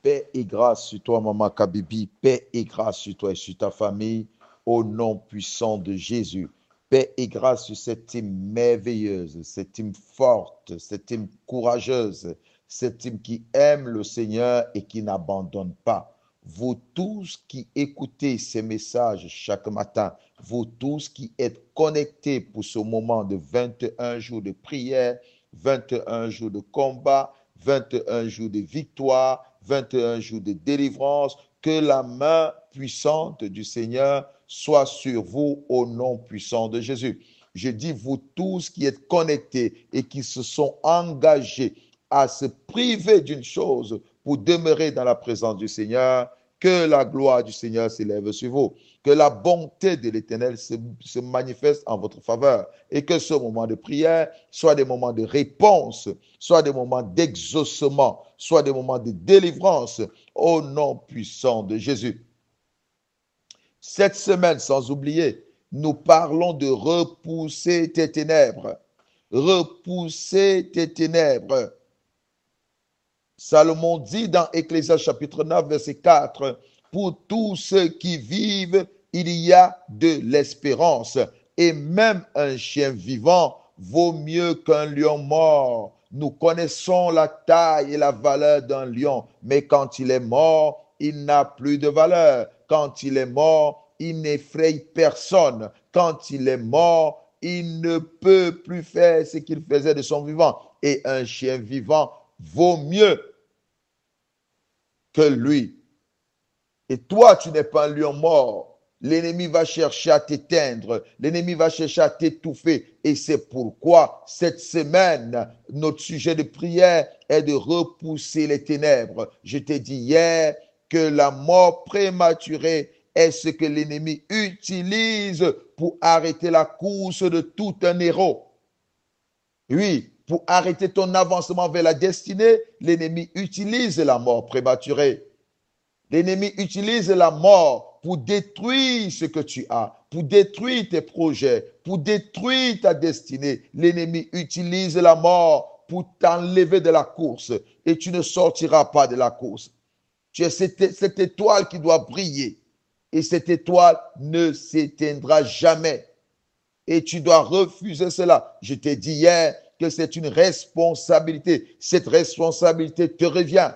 Paix et grâce sur toi, Maman Kabibi. Paix et grâce sur toi et sur ta famille, au nom puissant de Jésus. Paix et grâce sur cette team merveilleuse, cette team forte, cette team courageuse, cette team qui aime le Seigneur et qui n'abandonne pas. Vous tous qui écoutez ces messages chaque matin, vous tous qui êtes connectés pour ce moment de 21 jours de prière, 21 jours de combat, 21 jours de victoire, 21 jours de délivrance, que la main puissante du Seigneur soit sur vous au nom puissant de Jésus. Je dis vous tous qui êtes connectés et qui se sont engagés à se priver d'une chose pour demeurer dans la présence du Seigneur, que la gloire du Seigneur s'élève sur vous, que la bonté de l'Éternel se manifeste en votre faveur et que ce moment de prière soit des moments de réponse, soit des moments d'exaucement, soit des moments de délivrance au nom puissant de Jésus. Cette semaine, sans oublier, nous parlons de repousser tes ténèbres. Repousser tes ténèbres. Salomon dit dans Ecclésiaste chapitre 9, verset 4, « Pour tous ceux qui vivent, il y a de l'espérance, et même un chien vivant vaut mieux qu'un lion mort. Nous connaissons la taille et la valeur d'un lion, mais quand il est mort, il n'a plus de valeur. Quand il est mort, il n'effraie personne. Quand il est mort, il ne peut plus faire ce qu'il faisait de son vivant. Et un chien vivant vaut mieux que lui. Et toi, tu n'es pas un lion mort. L'ennemi va chercher à t'éteindre. L'ennemi va chercher à t'étouffer. Et c'est pourquoi, cette semaine, notre sujet de prière est de repousser les ténèbres. Je t'ai dit hier que la mort prématurée est ce que l'ennemi utilise pour arrêter la course de tout un héros. Oui, pour arrêter ton avancement vers la destinée, l'ennemi utilise la mort prématurée. L'ennemi utilise la mort pour détruire ce que tu as, pour détruire tes projets, pour détruire ta destinée. L'ennemi utilise la mort pour t'enlever de la course et tu ne sortiras pas de la course. Tu es cette étoile qui doit briller et cette étoile ne s'éteindra jamais. Et tu dois refuser cela. Je t'ai dit hier que c'est une responsabilité. Cette responsabilité te revient.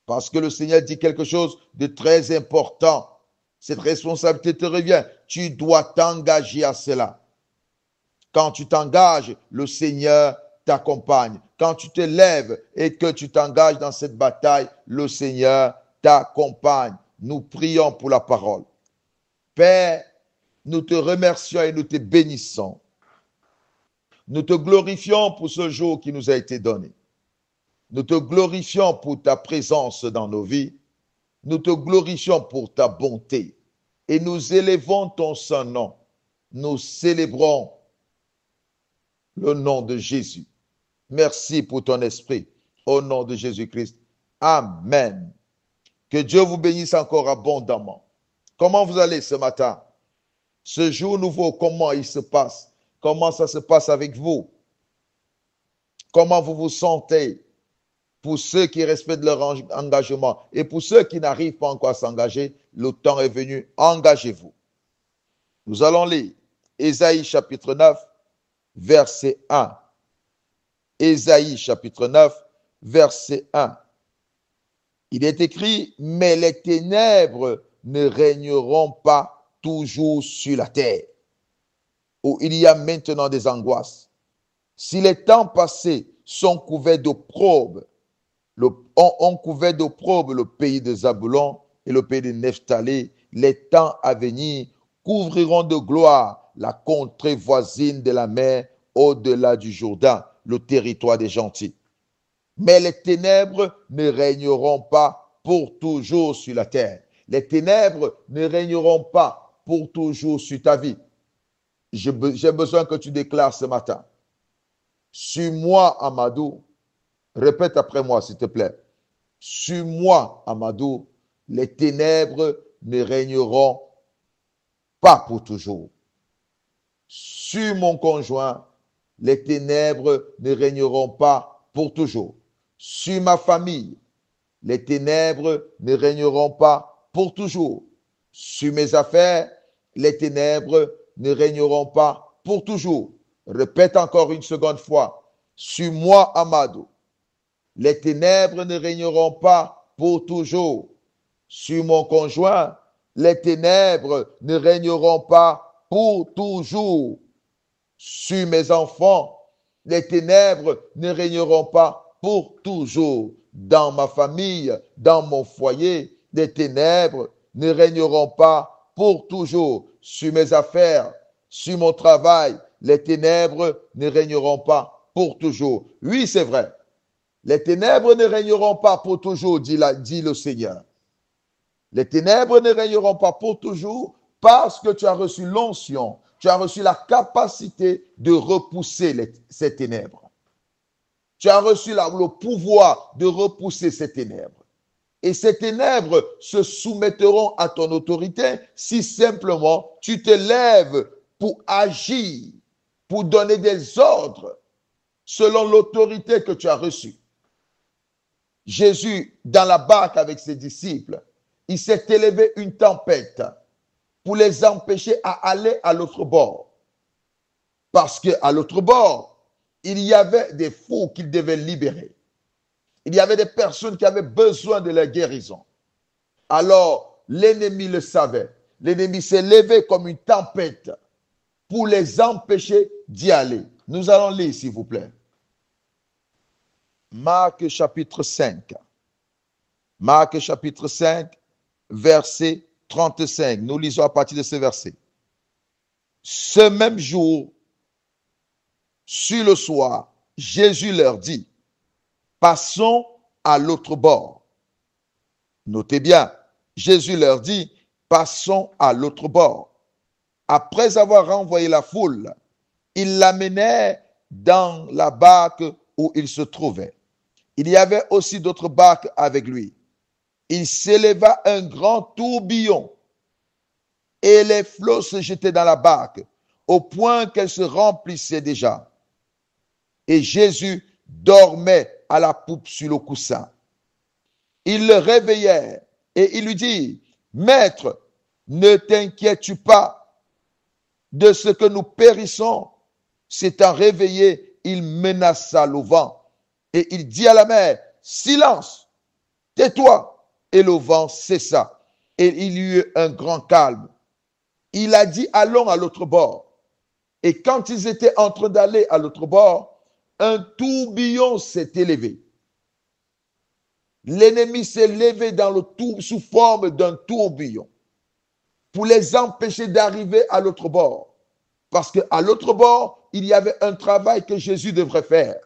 Parce que le Seigneur dit quelque chose de très important. Cette responsabilité te revient. Tu dois t'engager à cela. Quand tu t'engages, le Seigneur t'accompagne. Quand tu te lèves et que tu t'engages dans cette bataille, le Seigneur t'accompagne. Nous prions pour la parole. Père, nous te remercions et nous te bénissons. Nous te glorifions pour ce jour qui nous a été donné. Nous te glorifions pour ta présence dans nos vies. Nous te glorifions pour ta bonté. Et nous élevons ton saint nom. Nous célébrons le nom de Jésus. Merci pour ton esprit. Au nom de Jésus-Christ. Amen. Que Dieu vous bénisse encore abondamment. Comment vous allez ce matin? Ce jour nouveau, comment il se passe? Comment ça se passe avec vous? Comment vous vous sentez? Pour ceux qui respectent leur engagement et pour ceux qui n'arrivent pas encore à s'engager, le temps est venu, engagez-vous. Nous allons lire Ésaïe chapitre 9, verset 1. Ésaïe chapitre 9, verset 1. Il est écrit, mais les ténèbres ne régneront pas toujours sur la terre, où il y a maintenant des angoisses. Si les temps passés sont couverts d'opprobre, ont couvert d'opprobre le pays de Zabulon et le pays de Nephtali, les temps à venir couvriront de gloire la contrée voisine de la mer au-delà du Jourdain, le territoire des gentils. Mais les ténèbres ne régneront pas pour toujours sur la terre. Les ténèbres ne régneront pas pour toujours sur ta vie. J'ai besoin que tu déclares ce matin. Sur moi, Amadou, répète après moi, s'il te plaît. Sur moi, Amadou, les ténèbres ne régneront pas pour toujours. Sur mon conjoint, les ténèbres ne régneront pas pour toujours. Sur ma famille, les ténèbres ne régneront pas pour toujours. Sur mes affaires, les ténèbres ne régneront pas pour toujours. Répète encore une seconde fois. Sur moi, Amado, les ténèbres ne régneront pas pour toujours. Sur mon conjoint, les ténèbres ne régneront pas pour toujours. Sur mes enfants, les ténèbres ne régneront pas pour toujours. Dans ma famille, dans mon foyer, les ténèbres ne régneront pas pour toujours. Sur mes affaires, sur mon travail, les ténèbres ne régneront pas pour toujours. Oui, c'est vrai. Les ténèbres ne régneront pas pour toujours, dit le Seigneur. Les ténèbres ne régneront pas pour toujours parce que tu as reçu l'onction, tu as reçu la capacité de repousser ces ténèbres. Tu as reçu le pouvoir de repousser ces ténèbres. Et ces ténèbres se soumettront à ton autorité si simplement tu te lèves pour agir, pour donner des ordres selon l'autorité que tu as reçue. Jésus, dans la barque avec ses disciples, il s'est élevé une tempête pour les empêcher à aller à l'autre bord. Parce qu'à l'autre bord, il y avait des fous qu'il devait libérer. Il y avait des personnes qui avaient besoin de la guérison. Alors, l'ennemi le savait. L'ennemi s'est levé comme une tempête pour les empêcher d'y aller. Nous allons lire, s'il vous plaît. Marc chapitre 5. Marc chapitre 5, verset 35. Nous lisons à partir de ce verset. Ce même jour, sur le soir, Jésus leur dit, passons à l'autre bord. Notez bien, Jésus leur dit, passons à l'autre bord. Après avoir renvoyé la foule, il l'amenait dans la barque où il se trouvait. Il y avait aussi d'autres barques avec lui. Il s'éleva un grand tourbillon et les flots se jetaient dans la barque au point qu'elle se remplissait déjà. Et Jésus dormait à la poupe sur le coussin. Ils le réveillèrent et il lui dit, Maître, ne t'inquiètes-tu pas de ce que nous périssons? S'étant réveillé, il menaça le vent et il dit à la mer, silence, tais-toi. Et le vent cessa et il y eut un grand calme. Il a dit, allons à l'autre bord. Et quand ils étaient en train d'aller à l'autre bord, un tourbillon s'est élevé. L'ennemi s'est levé dans le sous forme d'un tourbillon pour les empêcher d'arriver à l'autre bord. Parce qu'à l'autre bord, il y avait un travail que Jésus devrait faire.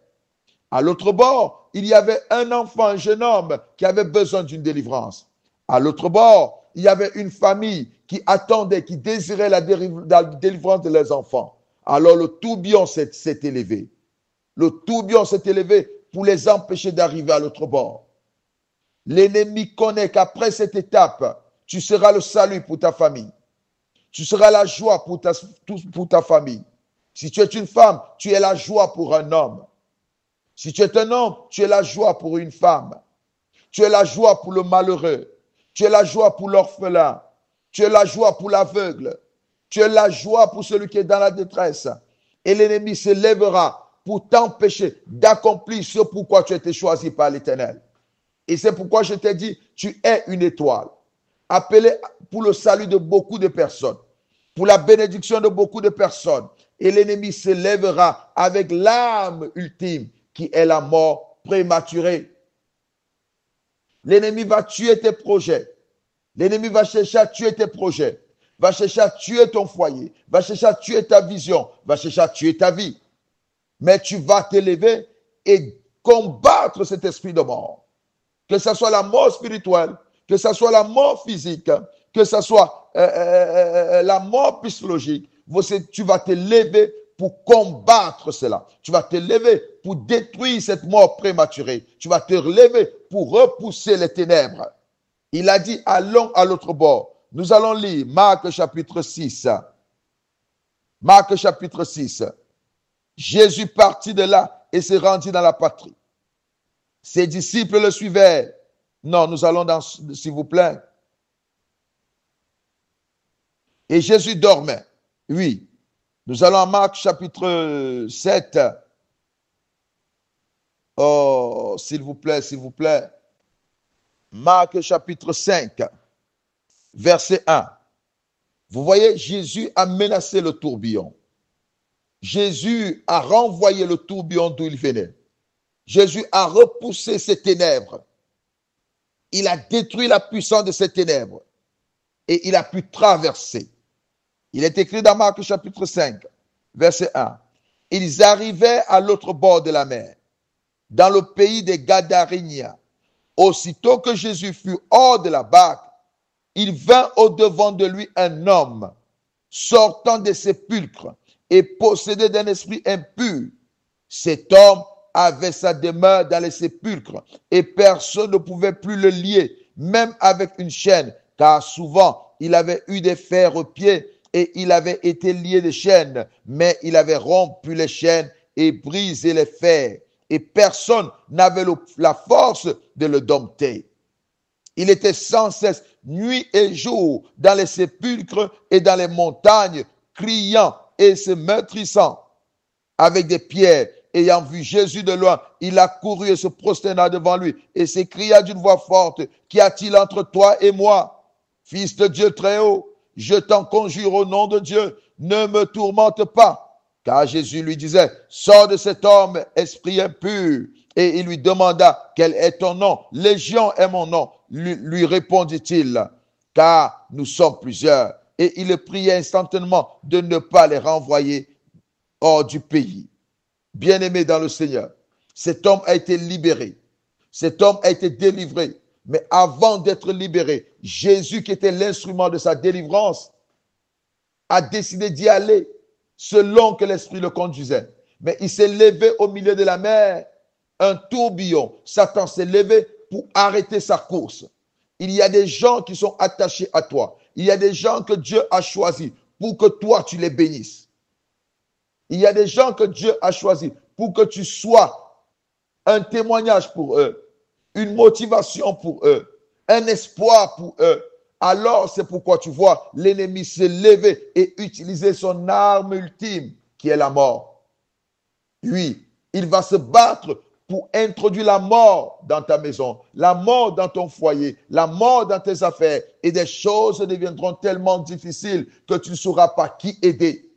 À l'autre bord, il y avait un enfant, un jeune homme qui avait besoin d'une délivrance. À l'autre bord, il y avait une famille qui attendait, qui désirait la délivrance de leurs enfants. Alors le tourbillon s'est élevé. Le tourbillon s'est élevé pour les empêcher d'arriver à l'autre bord. L'ennemi connaît qu'après cette étape, tu seras le salut pour ta famille. Tu seras la joie pour ta famille. Si tu es une femme, tu es la joie pour un homme. Si tu es un homme, tu es la joie pour une femme. Tu es la joie pour le malheureux. Tu es la joie pour l'orphelin. Tu es la joie pour l'aveugle. Tu es la joie pour celui qui est dans la détresse. Et l'ennemi se lèvera pour t'empêcher d'accomplir ce pourquoi tu as été choisi par l'Éternel. Et c'est pourquoi je t'ai dit, tu es une étoile. Appelée pour le salut de beaucoup de personnes. Pour la bénédiction de beaucoup de personnes. Et l'ennemi se lèvera avec l'arme ultime qui est la mort prématurée. L'ennemi va tuer tes projets. L'ennemi va chercher à tuer tes projets. Va chercher à tuer ton foyer. Va chercher à tuer ta vision. Va chercher à tuer ta vie. Mais tu vas t'élever et combattre cet esprit de mort. Que ce soit la mort spirituelle, que ce soit la mort physique, que ce soit la mort psychologique. Tu vas te lever pour combattre cela. Tu vas te lever pour détruire cette mort prématurée. Tu vas te lever pour repousser les ténèbres. Il a dit, allons à l'autre bord. Nous allons lire Marc chapitre 6. Marc chapitre 6. Jésus partit de là et se rendit dans la patrie. Ses disciples le suivaient, Non, nous allons dans, s'il vous plaît. Et Jésus dormait. Oui. Nous allons à Marc chapitre 7. Oh, s'il vous plaît, s'il vous plaît. Marc chapitre 5, verset 1. Vous voyez, Jésus a menacé le tourbillon. Jésus a renvoyé le tourbillon d'où il venait. Jésus a repoussé ces ténèbres. Il a détruit la puissance de ces ténèbres. Et il a pu traverser. Il est écrit dans Marc chapitre 5, verset 1. Ils arrivaient à l'autre bord de la mer, dans le pays des Gadaréniens. Aussitôt que Jésus fut hors de la barque, il vint au-devant de lui un homme sortant des sépulcres et possédé d'un esprit impur. Cet homme avait sa demeure dans les sépulcres et personne ne pouvait plus le lier, même avec une chaîne, car souvent il avait eu des fers aux pieds et il avait été lié de chaînes, mais il avait rompu les chaînes et brisé les fers, et personne n'avait la force de le dompter. Il était sans cesse, nuit et jour, dans les sépulcres et dans les montagnes, criant et se meurtrissant avec des pierres. Ayant vu Jésus de loin, il a couru et se prosterna devant lui et s'écria d'une voix forte, « Qu'y a-t-il entre toi et moi, Fils de Dieu très haut? Je t'en conjure au nom de Dieu, ne me tourmente pas. » Car Jésus lui disait, « Sors de cet homme, esprit impur. » Et il lui demanda, « Quel est ton nom? » « Légion est mon nom. » lui répondit-il, « car nous sommes plusieurs. » Et il le priait instantanément de ne pas les renvoyer hors du pays. Bien-aimé dans le Seigneur, cet homme a été libéré. Cet homme a été délivré. Mais avant d'être libéré, Jésus, qui était l'instrument de sa délivrance, a décidé d'y aller selon que l'Esprit le conduisait. Mais il s'est levé au milieu de la mer, un tourbillon. Satan s'est levé pour arrêter sa course. Il y a des gens qui sont attachés à toi. Il y a des gens que Dieu a choisis pour que toi, tu les bénisses. Il y a des gens que Dieu a choisis pour que tu sois un témoignage pour eux, une motivation pour eux, un espoir pour eux. Alors, c'est pourquoi tu vois l'ennemi se lever et utiliser son arme ultime, qui est la mort. Oui, il va se battre pour introduire la mort dans ta maison, la mort dans ton foyer, la mort dans tes affaires. Et des choses deviendront tellement difficiles que tu ne sauras pas qui aider.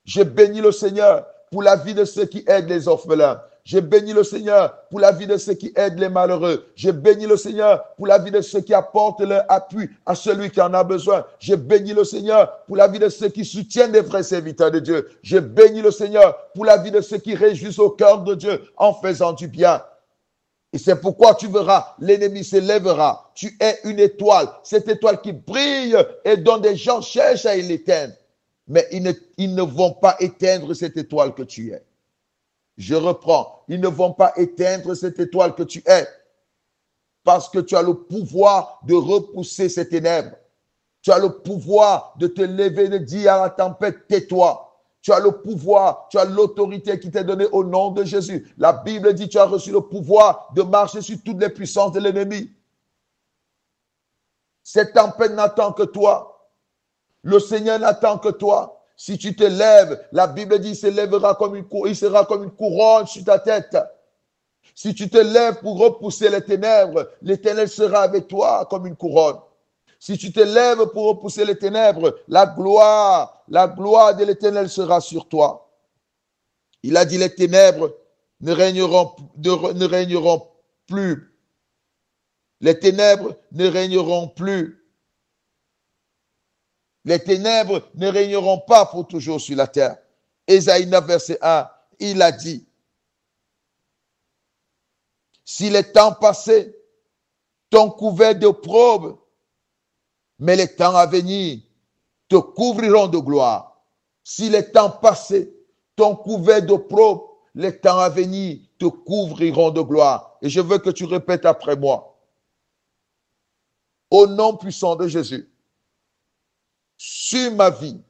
Je bénis le Seigneur pour la vie de ceux qui aident les orphelins. Je bénis le Seigneur pour la vie de ceux qui aident les malheureux. Je bénis le Seigneur pour la vie de ceux qui apportent leur appui à celui qui en a besoin. Je bénis le Seigneur pour la vie de ceux qui soutiennent les vrais serviteurs de Dieu. Je bénis le Seigneur pour la vie de ceux qui réjouissent au cœur de Dieu en faisant du bien. Et c'est pourquoi tu verras, l'ennemi se lèvera. Tu es une étoile, cette étoile qui brille et dont des gens cherchent à l'éteindre. Mais ils ne vont pas éteindre cette étoile que tu es. Je reprends. Ils ne vont pas éteindre cette étoile que tu es. Parce que tu as le pouvoir de repousser ces ténèbres. Tu as le pouvoir de te lever, de dire à la tempête, tais-toi. Tu as le pouvoir, tu as l'autorité qui t'est donnée au nom de Jésus. La Bible dit, tu as reçu le pouvoir de marcher sur toutes les puissances de l'ennemi. Cette tempête n'attend que toi. Le Seigneur n'attend que toi. Si tu te lèves, la Bible dit, il sera comme une couronne sur ta tête. Si tu te lèves pour repousser les ténèbres, l'Éternel sera avec toi comme une couronne. Si tu te lèves pour repousser les ténèbres, la gloire de l'Éternel sera sur toi. Il a dit, les ténèbres ne régneront plus. Les ténèbres ne régneront plus. Les ténèbres ne régneront pas pour toujours sur la terre. Ésaïe 9, verset 1, il a dit, si les temps passés t'ont couvert d'opprobre, mais les temps à venir te couvriront de gloire. Si les temps passés t'ont couvert d'opprobre, les temps à venir te couvriront de gloire. Et je veux que tu répètes après moi. Au nom puissant de Jésus, sur ma vie,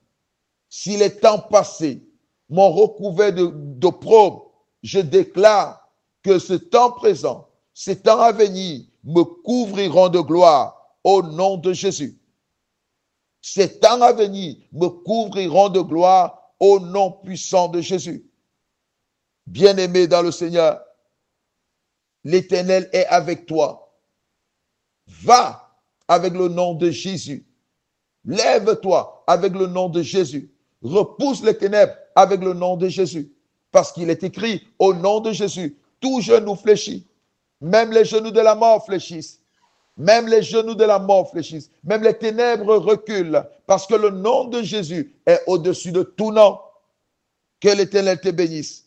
si les temps passés m'ont recouvert d'opprobre, je déclare que ce temps présent, ce temps à venir, me couvriront de gloire au nom de Jésus. Ces temps à venir me couvriront de gloire au nom puissant de Jésus. Bien-aimé dans le Seigneur, l'Éternel est avec toi. Va avec le nom de Jésus. Lève-toi avec le nom de Jésus. Repousse les ténèbres avec le nom de Jésus. Parce qu'il est écrit, au nom de Jésus, tout genou fléchit. Même les genoux de la mort fléchissent. Même les genoux de la mort fléchissent. Même les ténèbres reculent. Parce que le nom de Jésus est au-dessus de tout nom. Que l'Éternel te bénisse.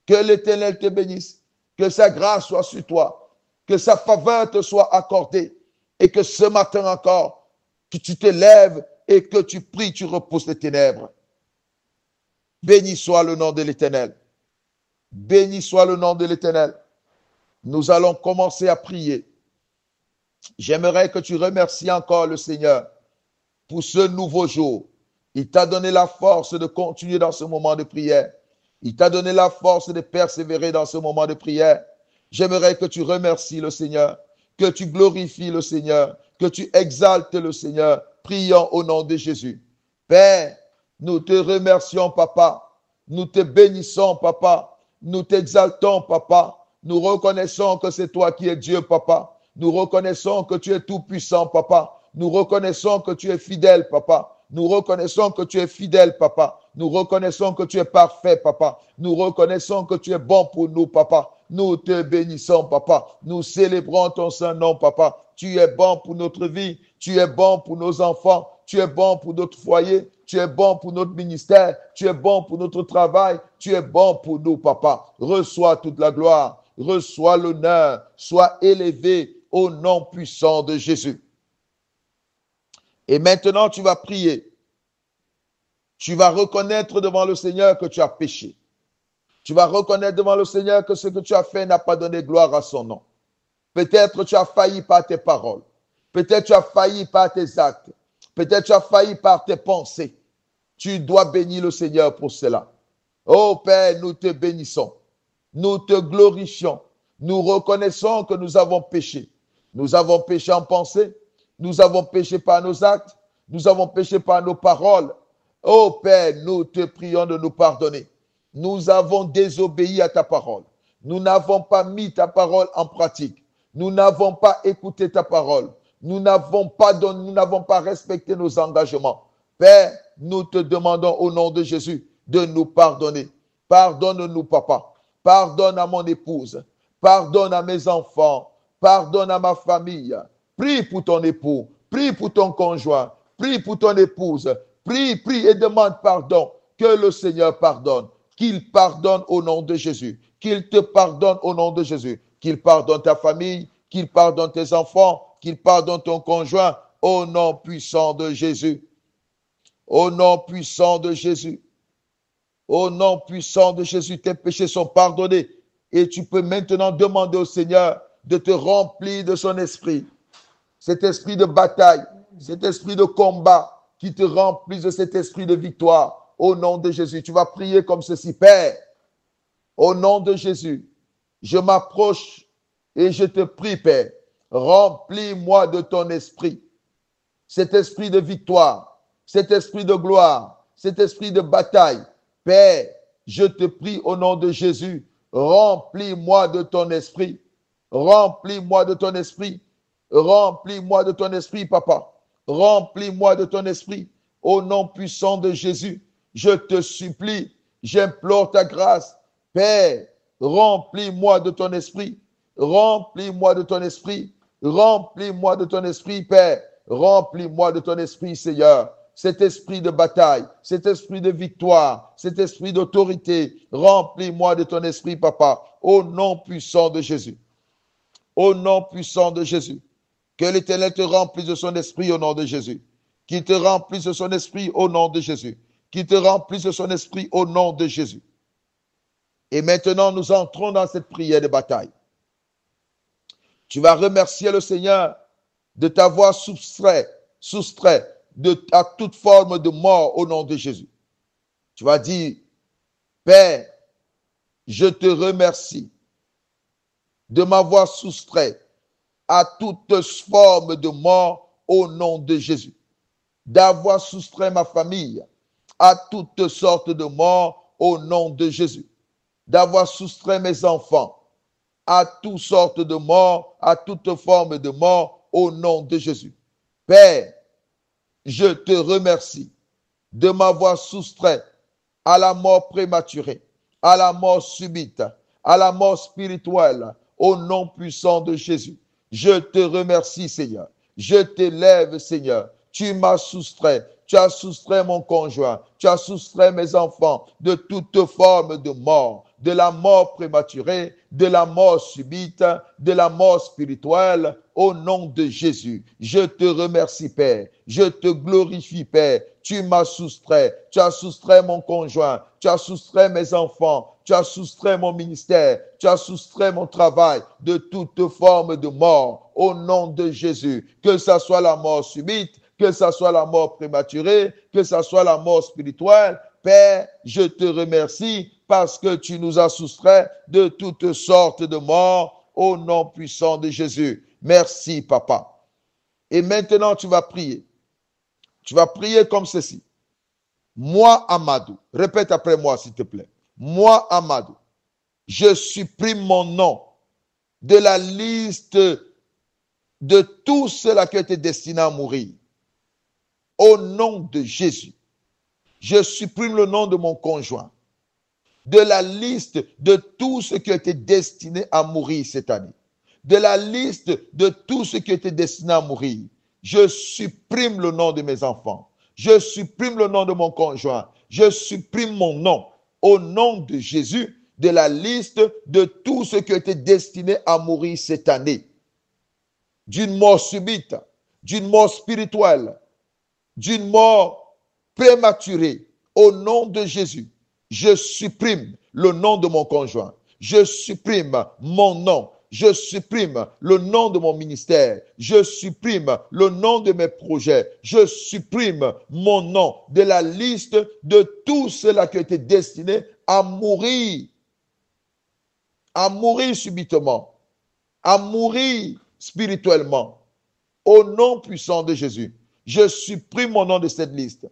Que l'Éternel te bénisse. Que sa grâce soit sur toi. Que sa faveur te soit accordée. Et que ce matin encore, que tu te lèves et que tu pries, tu repousses les ténèbres. Béni soit le nom de l'Éternel. Béni soit le nom de l'Éternel. Nous allons commencer à prier. J'aimerais que tu remercies encore le Seigneur pour ce nouveau jour. Il t'a donné la force de continuer dans ce moment de prière. Il t'a donné la force de persévérer dans ce moment de prière. J'aimerais que tu remercies le Seigneur, que tu glorifies le Seigneur, que tu exaltes le Seigneur. Prions au nom de Jésus. Père, nous te remercions, Papa. Nous te bénissons, Papa. Nous t'exaltons, Papa. Nous reconnaissons que c'est toi qui es Dieu, Papa. Nous reconnaissons que tu es tout-puissant, Papa. Nous reconnaissons que tu es fidèle, Papa. Nous reconnaissons que tu es fidèle, Papa. Nous reconnaissons que tu es parfait, Papa. Nous reconnaissons que tu es bon pour nous, Papa. Nous te bénissons, Papa. Nous célébrons ton saint nom, Papa. Tu es bon pour notre vie. Tu es bon pour nos enfants. Tu es bon pour notre foyer. Tu es bon pour notre ministère. Tu es bon pour notre travail. Tu es bon pour nous, Papa. Reçois toute la gloire. Reçois l'honneur. Sois élevé au nom puissant de Jésus. Et maintenant, tu vas prier. Tu vas reconnaître devant le Seigneur que tu as péché. Tu vas reconnaître devant le Seigneur que ce que tu as fait n'a pas donné gloire à son nom. Peut-être tu as failli par tes paroles. Peut-être tu as failli par tes actes. Peut-être tu as failli par tes pensées. Tu dois bénir le Seigneur pour cela. Oh Père, nous te bénissons. Nous te glorifions. Nous reconnaissons que nous avons péché. Nous avons péché en pensée. Nous avons péché par nos actes. Nous avons péché par nos paroles. Oh Père, nous te prions de nous pardonner. Nous avons désobéi à ta parole. Nous n'avons pas mis ta parole en pratique. Nous n'avons pas écouté ta parole. Nous n'avons pas respecté nos engagements. Père, nous te demandons au nom de Jésus de nous pardonner. Pardonne-nous, Papa. Pardonne à mon épouse. Pardonne à mes enfants. Pardonne à ma famille. Prie pour ton époux. Prie pour ton conjoint. Prie pour ton épouse. Prie et demande pardon. Que le Seigneur pardonne. Qu'il pardonne au nom de Jésus. Qu'il te pardonne au nom de Jésus. Qu'il pardonne ta famille. Qu'il pardonne tes enfants. Qu'il pardonne ton conjoint. Au nom puissant de Jésus. Au nom puissant de Jésus. Au nom puissant de Jésus, tes péchés sont pardonnés. Et tu peux maintenant demander au Seigneur de te remplir de son esprit. Cet esprit de bataille, cet esprit de combat qui te remplisse de cet esprit de victoire. Au nom de Jésus, tu vas prier comme ceci. Père, au nom de Jésus, je m'approche et je te prie, Père, remplis-moi de ton esprit. Cet esprit de victoire, cet esprit de gloire, cet esprit de bataille. Père, je te prie au nom de Jésus, remplis-moi de ton esprit. Remplis-moi de ton esprit. Remplis-moi de ton esprit, Papa. Remplis-moi de ton esprit. Au nom puissant de Jésus, je te supplie, j'implore ta grâce. Père, remplis-moi de ton esprit. Remplis-moi de ton esprit. Remplis-moi de ton esprit, Père. Remplis-moi de ton esprit, Seigneur. Cet esprit de bataille, cet esprit de victoire, cet esprit d'autorité, remplis-moi de ton esprit, Papa, au nom puissant de Jésus. Au nom puissant de Jésus. Que l'Éternel te remplisse de son esprit au nom de Jésus. Qu'il te remplisse de son esprit au nom de Jésus. Qu'il te remplisse de son esprit au nom de Jésus. Et maintenant, nous entrons dans cette prière de bataille. Tu vas remercier le Seigneur de t'avoir soustrait à toute forme de mort au nom de Jésus. Tu vas dire, Père, je te remercie de m'avoir soustrait à toute forme de mort au nom de Jésus. D'avoir soustrait ma famille à toutes sortes de mort au nom de Jésus. D'avoir soustrait mes enfants à toutes sortes de mort, à toute forme de mort au nom de Jésus. Père, je te remercie de m'avoir soustrait à la mort prématurée, à la mort subite, à la mort spirituelle, au nom puissant de Jésus. Je te remercie, Seigneur. Je t'élève, Seigneur. Tu m'as soustrait. Tu as soustrait mon conjoint. Tu as soustrait mes enfants de toute forme de mort, de la mort prématurée, de la mort subite, de la mort spirituelle, au nom de Jésus. Je te remercie, Père. Je te glorifie, Père. Tu m'as soustrait. Tu as soustrait mon conjoint. Tu as soustrait mes enfants. Tu as soustrait mon ministère. Tu as soustrait mon travail de toute forme de mort, au nom de Jésus. Que ça soit la mort subite, que ça soit la mort prématurée, que ça soit la mort spirituelle. Père, je te remercie parce que tu nous as soustrait de toutes sortes de morts au nom puissant de Jésus. Merci, Papa. Et maintenant, tu vas prier. Tu vas prier comme ceci. Moi, Amadou, répète après moi, s'il te plaît. Moi, Amadou, je supprime mon nom de la liste de tous ceux-là qui étaient destinés à mourir. Au nom de Jésus, je supprime le nom de mon conjoint de la liste de tous ceux qui étaient destinés à mourir cette année. De la liste de tous ceux qui étaient destinés à mourir. Je supprime le nom de mes enfants. Je supprime le nom de mon conjoint. Je supprime mon nom au nom de Jésus de la liste de tous ceux qui étaient destinés à mourir cette année. D'une mort subite, d'une mort spirituelle, d'une mort prématurée, au nom de Jésus, je supprime le nom de mon conjoint. Je supprime mon nom. Je supprime le nom de mon ministère. Je supprime le nom de mes projets. Je supprime mon nom de la liste de tous ceux-là qui étaient destinés à mourir subitement, à mourir spirituellement. Au nom puissant de Jésus, je supprime mon nom de cette liste.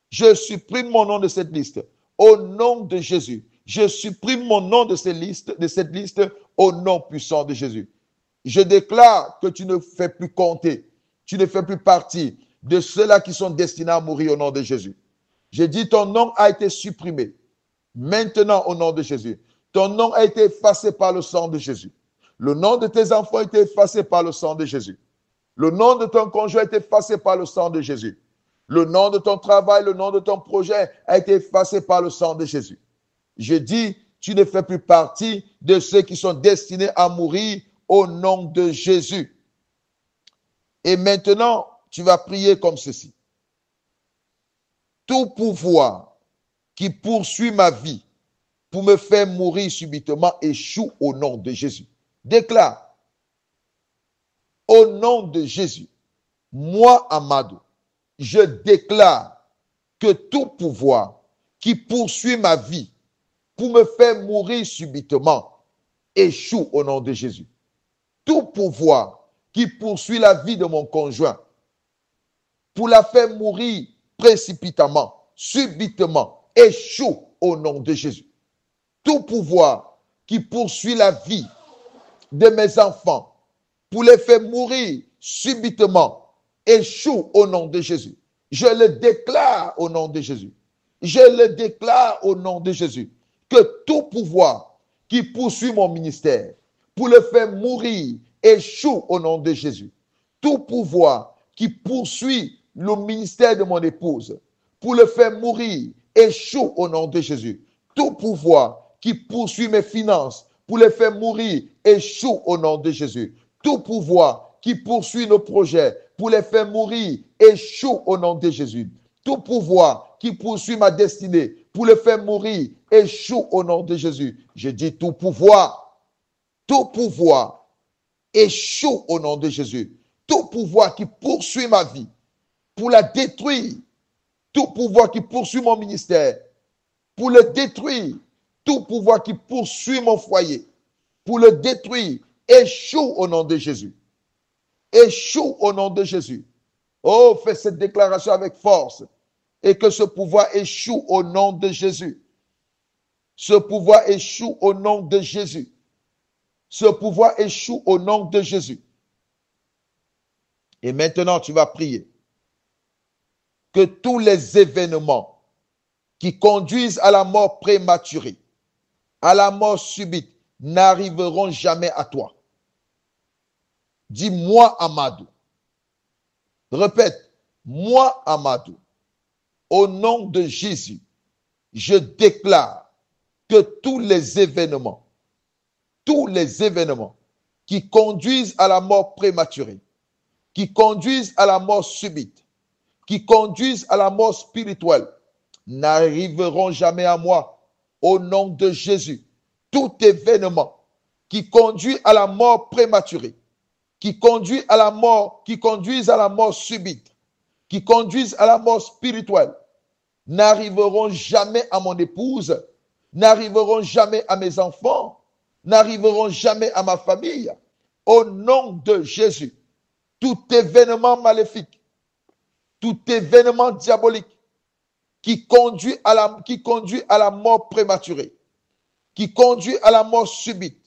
Je supprime mon nom de cette liste. Au nom de Jésus, je supprime mon nom de cette liste au nom puissant de Jésus. Je déclare que tu ne fais plus compter, tu ne fais plus partie de ceux-là qui sont destinés à mourir au nom de Jésus. J'ai dit ton nom a été supprimé. Maintenant, au nom de Jésus, ton nom a été effacé par le sang de Jésus. Le nom de tes enfants a été effacé par le sang de Jésus. Le nom de ton conjoint a été effacé par le sang de Jésus. Le nom de ton travail, le nom de ton projet a été effacé par le sang de Jésus. Je dis, tu ne fais plus partie de ceux qui sont destinés à mourir au nom de Jésus. Et maintenant, tu vas prier comme ceci. Tout pouvoir qui poursuit ma vie pour me faire mourir subitement échoue au nom de Jésus. Déclare, au nom de Jésus, moi, Amadou, je déclare que tout pouvoir qui poursuit ma vie pour me faire mourir subitement échoue au nom de Jésus. Tout pouvoir qui poursuit la vie de mon conjoint pour la faire mourir précipitamment, subitement, échoue au nom de Jésus. Tout pouvoir qui poursuit la vie de mes enfants pour les faire mourir subitement échoue au nom de Jésus. Je le déclare au nom de Jésus. Je le déclare au nom de Jésus. Que tout pouvoir qui poursuit mon ministère pour le faire mourir échoue au nom de Jésus. Tout pouvoir qui poursuit le ministère de mon épouse pour le faire mourir échoue au nom de Jésus. Tout pouvoir qui poursuit mes finances pour les faire mourir échoue au nom de Jésus. Tout pouvoir qui poursuit nos projets pour les faire mourir échoue au nom de Jésus. Tout pouvoir qui poursuit ma destinée pour le faire mourir échoue au nom de Jésus. Je dis tout pouvoir échoue au nom de Jésus. Tout pouvoir qui poursuit ma vie pour la détruire, tout pouvoir qui poursuit mon ministère pour le détruire, tout pouvoir qui poursuit mon foyer pour le détruire échoue au nom de Jésus. échoue au nom de Jésus. Oh, fais cette déclaration avec force et que ce pouvoir échoue au nom de Jésus. Ce pouvoir échoue au nom de Jésus. Ce pouvoir échoue au nom de Jésus. Et maintenant, tu vas prier que tous les événements qui conduisent à la mort prématurée, à la mort subite, n'arriveront jamais à toi. Dis moi, Amadou. Répète, moi, Amadou, au nom de Jésus, je déclare que tous les événements qui conduisent à la mort prématurée, qui conduisent à la mort subite, qui conduisent à la mort spirituelle, n'arriveront jamais à moi. Au nom de Jésus, tout événement qui conduit à la mort prématurée, qui conduisent à la mort subite, qui conduisent à la mort spirituelle, n'arriveront jamais à mon épouse, n'arriveront jamais à mes enfants, n'arriveront jamais à ma famille. Au nom de Jésus, tout événement maléfique, tout événement diabolique qui conduit à la mort prématurée, qui conduit à la mort subite,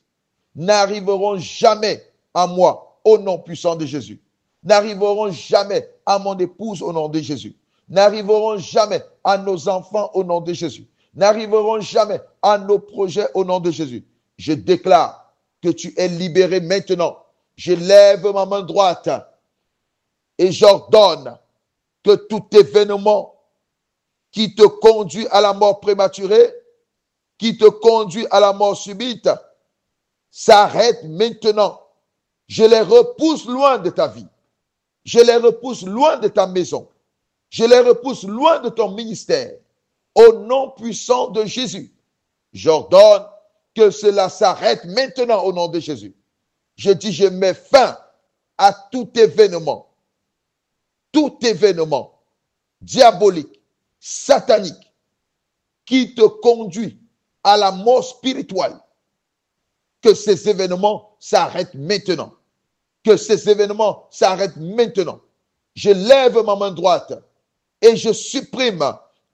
n'arriveront jamais à moi au nom puissant de Jésus. N'arriveront jamais à mon épouse au nom de Jésus. N'arriveront jamais à nos enfants au nom de Jésus. N'arriveront jamais à nos projets au nom de Jésus. Je déclare que tu es libéré maintenant. Je lève ma main droite et j'ordonne que tout événement qui te conduit à la mort prématurée, qui te conduit à la mort subite, s'arrête maintenant. Je les repousse loin de ta vie. Je les repousse loin de ta maison. Je les repousse loin de ton ministère. Au nom puissant de Jésus, j'ordonne que cela s'arrête maintenant au nom de Jésus. Je dis, je mets fin à tout événement diabolique, satanique, qui te conduit à la mort spirituelle. Que ces événements s'arrêtent maintenant. Que ces événements s'arrêtent maintenant. Je lève ma main droite et je supprime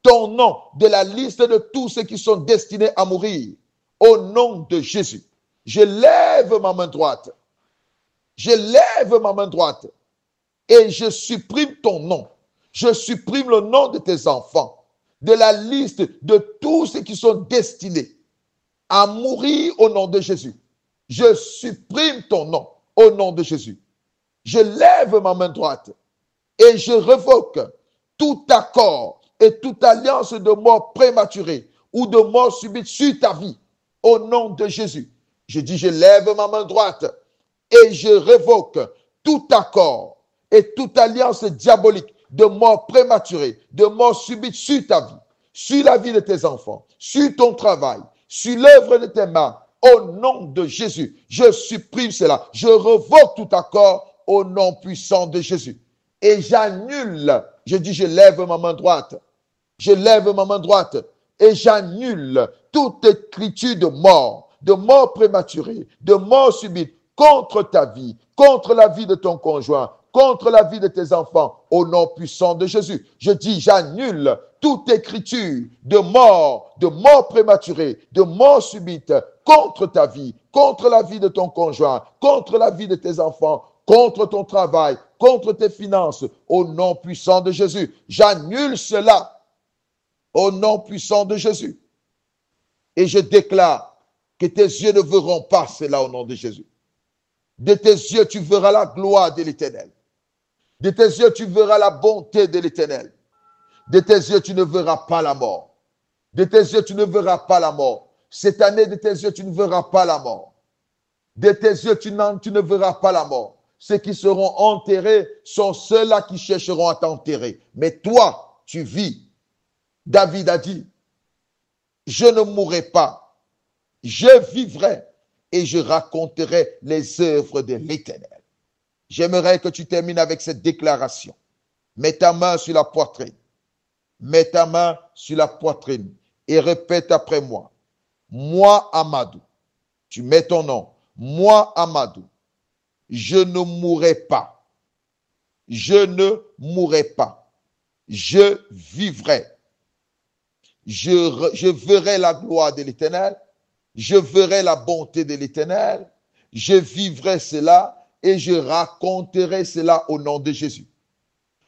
ton nom de la liste de tous ceux qui sont destinés à mourir. Au nom de Jésus. Je lève ma main droite. Je lève ma main droite et je supprime ton nom. Je supprime le nom de tes enfants de la liste de tous ceux qui sont destinés à mourir au nom de Jésus. Je supprime ton nom au nom de Jésus. Je lève ma main droite et je révoque tout accord et toute alliance de mort prématurée ou de mort subite sur ta vie au nom de Jésus. Je dis, je lève ma main droite et je révoque tout accord et toute alliance diabolique de mort prématurée, de mort subite sur ta vie, sur la vie de tes enfants, sur ton travail, sur l'œuvre de tes mains. Au nom de Jésus, je supprime cela. Je revoque tout accord au nom puissant de Jésus. Et j'annule, je dis, je lève ma main droite. Je lève ma main droite et j'annule toute écriture de mort prématurée, de mort subite contre ta vie, contre la vie de ton conjoint, contre la vie de tes enfants, au nom puissant de Jésus. Je dis, j'annule toute écriture de mort prématurée, de mort subite contre ta vie, contre la vie de ton conjoint, contre la vie de tes enfants, contre ton travail, contre tes finances, au nom puissant de Jésus. J'annule cela au nom puissant de Jésus. Et je déclare que tes yeux ne verront pas cela au nom de Jésus. De tes yeux, tu verras la gloire de l'Éternel. De tes yeux, tu verras la bonté de l'Éternel. De tes yeux, tu ne verras pas la mort. De tes yeux, tu ne verras pas la mort. Cette année, de tes yeux, tu ne verras pas la mort. De tes yeux, tu ne verras pas la mort. Ceux qui seront enterrés sont ceux-là qui chercheront à t'enterrer. Mais toi, tu vis. David a dit, je ne mourrai pas. Je vivrai et je raconterai les œuvres de l'Éternel. J'aimerais que tu termines avec cette déclaration. Mets ta main sur la poitrine. Mets ta main sur la poitrine et répète après moi. Moi, Amadou, tu mets ton nom. Moi, Amadou, je ne mourrai pas. je ne mourrai pas. Je vivrai. Je verrai la gloire de l'Éternel. Je verrai la bonté de l'Éternel. Je vivrai cela et je raconterai cela au nom de Jésus.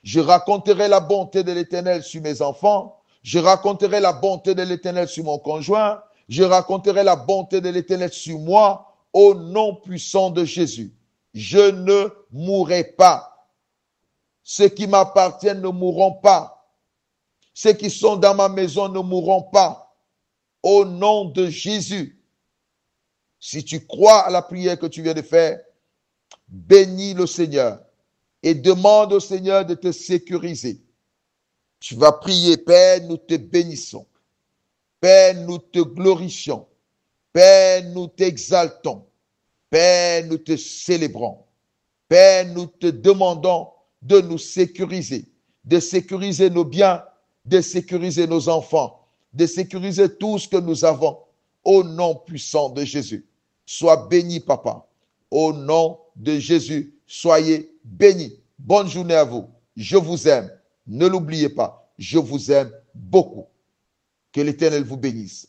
Je raconterai la bonté de l'Éternel sur mes enfants. Je raconterai la bonté de l'Éternel sur mon conjoint. Je raconterai la bonté de l'Éternel sur moi au nom puissant de Jésus. Je ne mourrai pas. Ceux qui m'appartiennent ne mourront pas. Ceux qui sont dans ma maison ne mourront pas. Au nom de Jésus. Si tu crois à la prière que tu viens de faire, bénis le Seigneur et demande au Seigneur de te sécuriser. Tu vas prier, Père, nous te bénissons. Père, nous te glorifions. Père, nous t'exaltons. Père, nous te célébrons. Père, nous te demandons de nous sécuriser, de sécuriser nos biens, de sécuriser nos enfants, de sécuriser tout ce que nous avons. Au nom puissant de Jésus. Sois béni, Papa. Au nom de Jésus, soyez bénis. Bonne journée à vous. Je vous aime. Ne l'oubliez pas, je vous aime beaucoup. Que l'Éternel vous bénisse.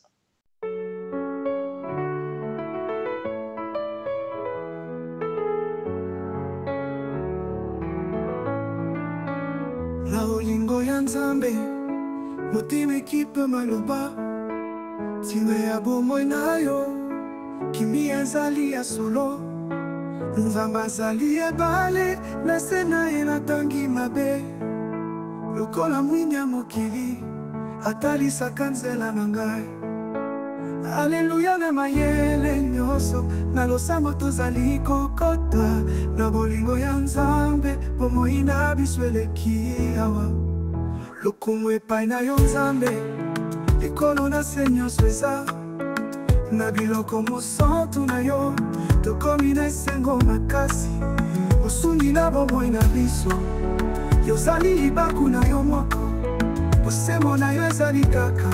La olingo ya Nzambe, motima ekipe maloba, tina ya bomoi na yo, kimi ezali ya solo. Nzambe azali ebale, na se na ye natangi mabe. Lokola mwini ya mokili, atalisaka nzela na ngai. Alleluya na mayele nyonso, na losambo tozali kokota. Na bolingo ya Nzambe, bomoi na biso eleki awa. Lokumu epai na yo Nzambe, likolo na se nyonso eza. Na biloko mosantu na yo, tokomi na esengo makasi. Osungi na bomoi na biso, yozali libaku na yo moko. Bosembo na yo ezali kaka,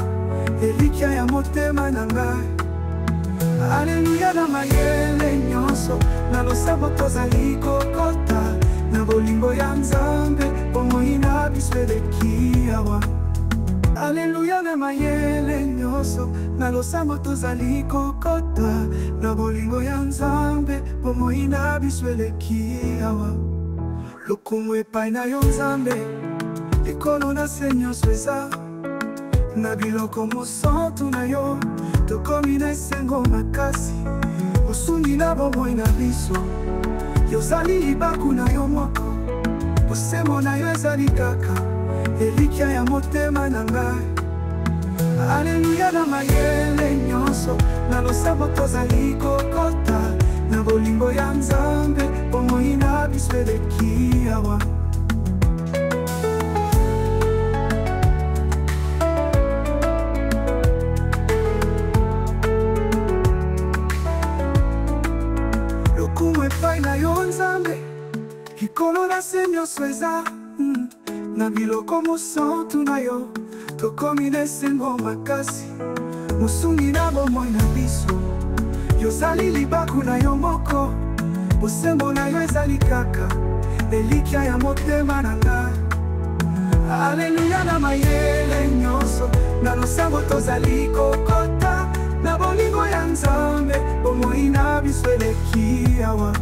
elikya ya motema na ngai. Alleluya na mayele nyonso, na losambo tozali kokota. Na bolingo ya Nzambe, bomoi na biso eleki awa. Alleluya na mayele nyonso, na losambo tozali kokota. Na bolingo ya Nzambe, bomoi na biso eleki awa. Lokumu epai na yo Nzambe, likolo na se nyonso eza. Na biloko mosantu na yo, tokomi na esengo makasi. Osungi na bomoi na biso, yozali libaku na yo moko. Bosembo na yo ezali kaka, elikya ya motema na ngai. Alleluya na mayele nyonso, na losambo tozali kokota. Na bolingo ya Nzambe, bomoi na biso eleki awa. Lokumu epai na yo Nzambe, likolo na se nyonso eza. Na biloko mosantu na yo, tokomi na esengo makasi. Mosungi na bomoi na biso, yozali libaku na yo moko. Bosembo na yo ezali kaka, elikya ya motema na ngai. Alleluya na mayele nyonso, na losambo tozali kokota. Na bolingo ya Nzambe, bomoi na biso eleki awa.